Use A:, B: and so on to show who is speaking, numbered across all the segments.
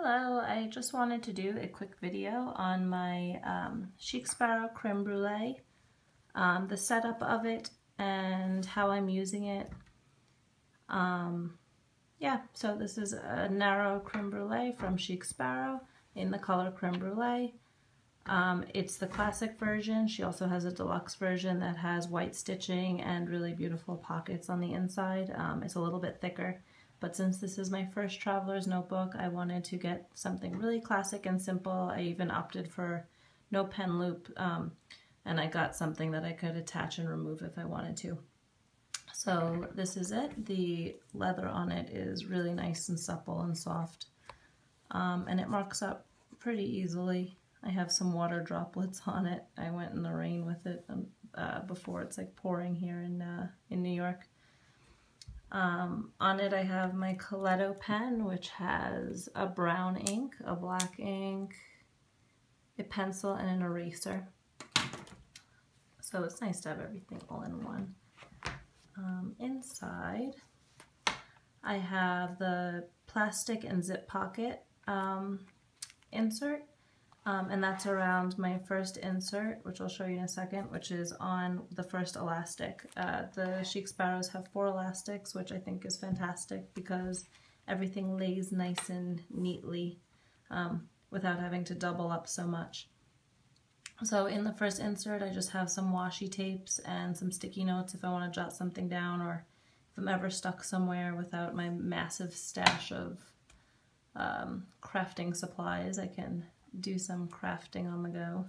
A: Hello, I just wanted to do a quick video on my Chic Sparrow creme brulee, the setup of it and how I'm using it. Yeah, so this is a narrow creme brulee from Chic Sparrow in the color creme brulee. It's the classic version. She also has a deluxe version that has white stitching and really beautiful pockets on the inside. It's a little bit thicker. But since this is my first traveler's notebook, I wanted to get something really classic and simple. I even opted for no pen loop, and I got something that I could attach and remove if I wanted to. So this is it. The leather on it is really nice and supple and soft, and it marks up pretty easily. I have some water droplets on it. I went in the rain with it before. It's like pouring here in New York. On it I have my Coletto pen, which has a brown ink, a black ink, a pencil, and an eraser. So it's nice to have everything all in one. Inside I have the plastic and zip pocket insert, and that's around my first insert, which I'll show you in a second, which is on the first elastic. The Chic Sparrows have 4 elastics, which I think is fantastic because everything lays nice and neatly without having to double up so much. So in the first insert, I just have some washi tapes and some sticky notes if I want to jot something down, or if I'm ever stuck somewhere without my massive stash of crafting supplies, I can do some crafting on the go.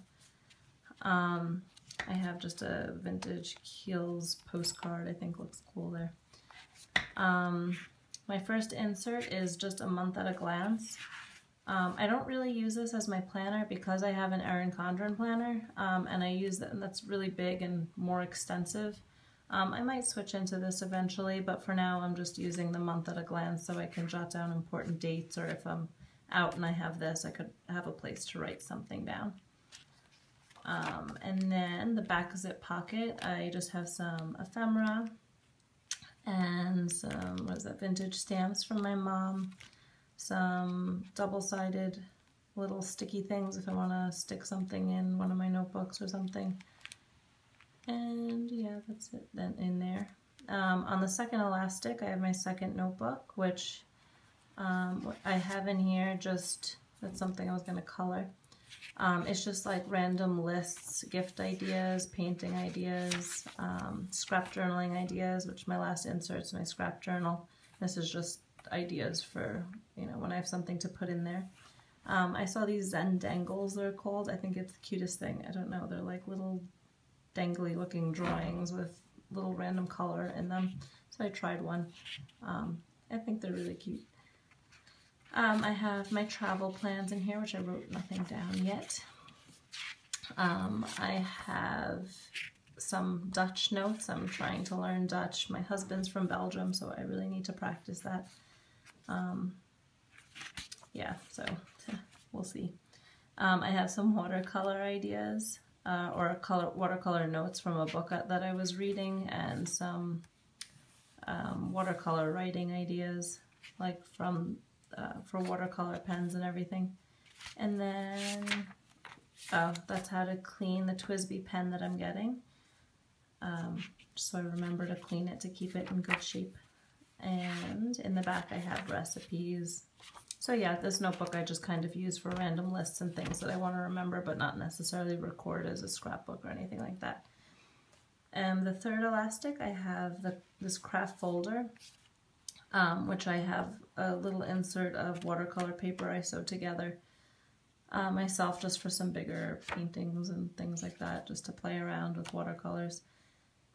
A: I have just a vintage Kiehl's postcard. I think looks cool there. My first insert is just a month at a glance. I don't really use this as my planner because I have an Erin Condren planner, and I use that, and that's really big and more extensive. I might switch into this eventually, but for now I'm just using the month at a glance so I can jot down important dates, or if I'm out and I have this, I could have a place to write something down. And then the back zip pocket, I just have some ephemera and some, what is that, vintage stamps from my mom, some double-sided little sticky things if I want to stick something in one of my notebooks or something. And yeah, that's it then in there. On the second elastic, I have my second notebook, which I have in here just, that's something I was going to color. It's just like random lists, gift ideas, painting ideas, scrap journaling ideas, which my last insert's my scrap journal. This is just ideas for, you know, when I have something to put in there. I saw these Zen dangles, they're called. I think it's the cutest thing. I don't know, they're like little dangly looking drawings with little random color in them. So I tried one. I think they're really cute. I have my travel plans in here, which I wrote nothing down yet. I have some Dutch notes. I'm trying to learn Dutch. My husband's from Belgium, so I really need to practice that. Yeah, so we'll see. I have some watercolor ideas, or watercolor notes from a book that I was reading, and some watercolor writing ideas, like from for watercolor pens and everything. And then, oh, that's how to clean the TWSBI pen that I'm getting. So I remember to clean it to keep it in good shape. And in the back I have recipes. So yeah, this notebook I just kind of use for random lists and things that I want to remember, but not necessarily record as a scrapbook or anything like that. The third elastic, I have this craft folder, which I have a little insert of watercolor paper I sewed together myself just for some bigger paintings and things like that, just to play around with watercolors.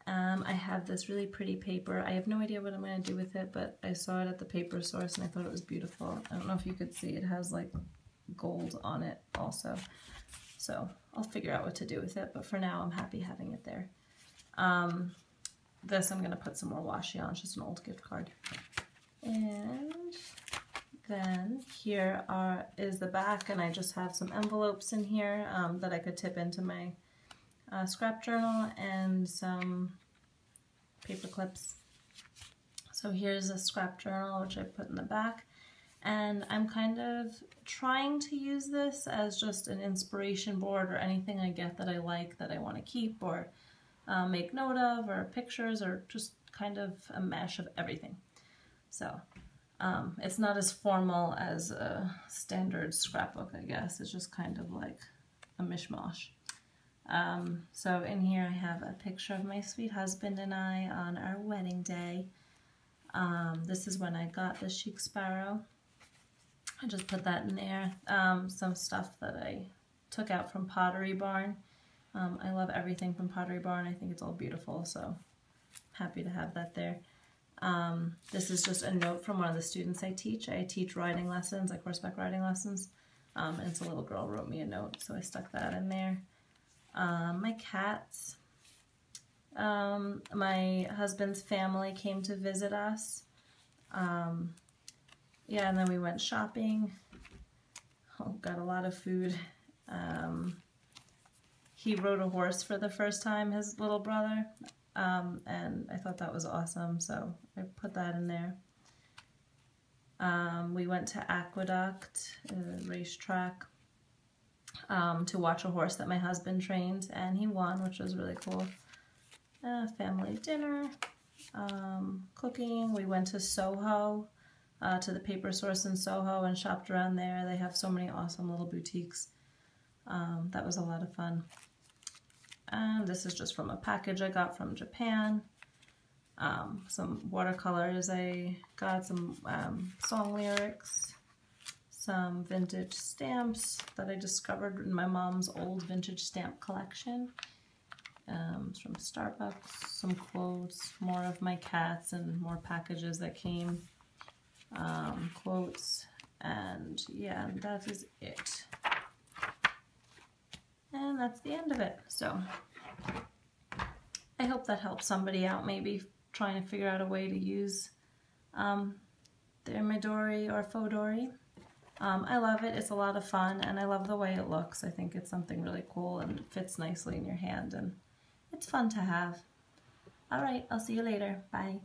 A: I have this really pretty paper. I have no idea what I'm going to do with it, but I saw it at the paper source and I thought it was beautiful. I don't know if you could see, it has like gold on it also. So I'll figure out what to do with it, but for now I'm happy having it there. This I'm going to put some more washi on. It's just an old gift card. And then here is the back, and I just have some envelopes in here that I could tip into my scrap journal, and some paper clips. So here's a scrap journal which I put in the back, And I'm kind of trying to use this as just an inspiration board, or anything I get that I like that I want to keep or make note of, or pictures, or just kind of a mash of everything. So it's not as formal as a standard scrapbook, I guess. It's just kind of like a mishmash. So in here I have a picture of my sweet husband and I on our wedding day. This is when I got the chic sparrow. I just put that in there. Some stuff that I took out from Pottery Barn. I love everything from Pottery Barn. I think it's all beautiful, so happy to have that there. This is just a note from one of the students I teach. I teach riding lessons, like horseback riding lessons. And it's a little girl wrote me a note, so I stuck that in there. My cats. My husband's family came to visit us. Yeah, and then we went shopping. Oh, got a lot of food. He rode a horse for the first time, his little brother, and I thought that was awesome, so I put that in there. We went to Aqueduct, a racetrack, to watch a horse that my husband trained, and he won, which was really cool. Family dinner, cooking. We went to Soho, to the paper source in Soho, and shopped around there. They have so many awesome little boutiques. That was a lot of fun. And this is just from a package I got from Japan. Some watercolors. I got some song lyrics, some vintage stamps that I discovered in my mom's old vintage stamp collection. From Starbucks, some quotes, more of my cats, and more packages that came. Quotes, and yeah, that is it. And that's the end of it. So I hope that helps somebody out, maybe trying to figure out a way to use their Midori or Fodori. I love it. It's a lot of fun, and I love the way it looks. I think it's something really cool, and it fits nicely in your hand, and it's fun to have. All right, I'll see you later. Bye.